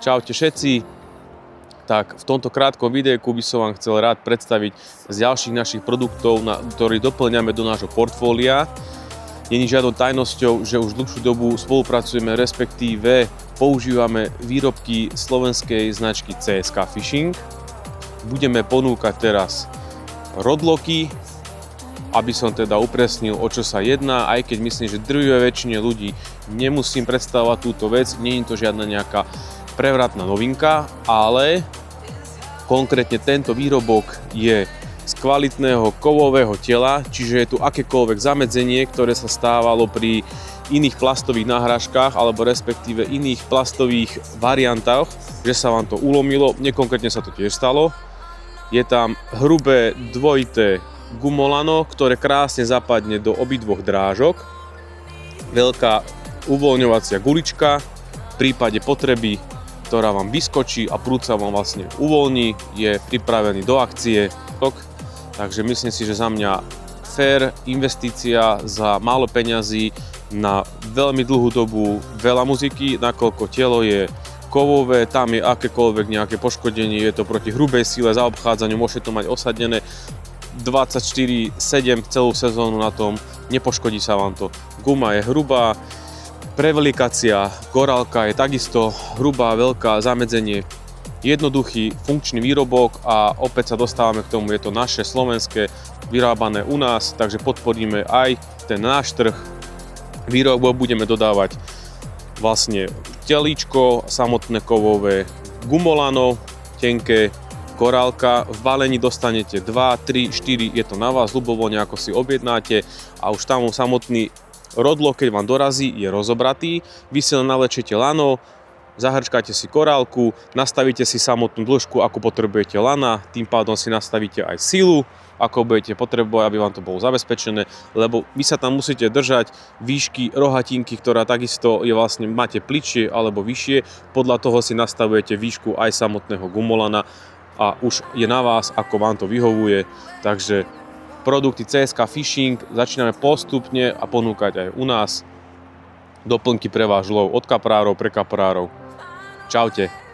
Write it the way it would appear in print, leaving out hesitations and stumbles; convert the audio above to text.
Čaute všetci. Tak v tomto krátkom videjku by som vám chcel rád predstaviť z ďalších našich produktov, ktoré doplňame do nášho portfólia. Není žiadnou tajnosťou, že už dlhšiu dobu spolupracujeme, respektíve používame výrobky slovenskej značky CSK Fishing. Budeme ponúkať teraz rodloky, aby som teda upresnil, o čo sa jedná, aj keď myslím, že drvivej väčšine ľudí nemusím predstavovať túto vec, nie je to žiadna nejaká prevratná novinka, ale konkrétne tento výrobok je z kvalitného kovového tela, čiže je tu akékoľvek zamedzenie, ktoré sa stávalo pri iných plastových náhražkách alebo respektíve iných plastových variantách, že sa vám to ulomilo, nekonkrétne sa to tiež stalo. Je tam hrubé dvojité gumolano, ktoré krásne zapadne do obidvoch drážok. Veľká uvoľňovacia gulička, v prípade potreby, ktorá vám vyskočí a prúd sa vám vlastne uvoľní, je pripravený do akcie. Takže myslím si, že za mňa fair investícia za málo peňazí na veľmi dlhú dobu, veľa muziky, nakoľko telo je kovové, tam je akékoľvek nejaké poškodenie, je to proti hrubej sile, zaobchádzaniu, môžete to mať osadené 24/7 celú sezónu na tom, nepoškodí sa vám to. Guma je hrubá, prevelikácia korálka je takisto hrubá, veľká, zamedzenie. Jednoduchý, funkčný výrobok a opäť sa dostávame k tomu, je to naše slovenské, vyrábané u nás, takže podporíme aj ten náš trh. Výrobok budeme dodávať vlastne telíčko, samotné kovové, gumolano, tenké, korálka. V balení dostanete 2, 3, 4, je to na vás, ľubovoľne ako si objednáte a už tam samotný rodlok, keď vám dorazí, je rozobratý. Vy si len navlečete lano, zahrčkáte si korálku, nastavíte si samotnú dĺžku, ako potrebujete lana, tým pádom si nastavíte aj silu, ako budete potrebovať, aby vám to bolo zabezpečené, lebo vy sa tam musíte držať výšky rohatinky, ktorá takisto je vlastne, máte pličie alebo vyššie, podľa toho si nastavujete výšku aj samotného gumolana a už je na vás, ako vám to vyhovuje. Takže produkty CSK Fishing začíname postupne a ponúkať aj u nás doplnky pre váš lov od kaprárov pre kaprárov. Čaute.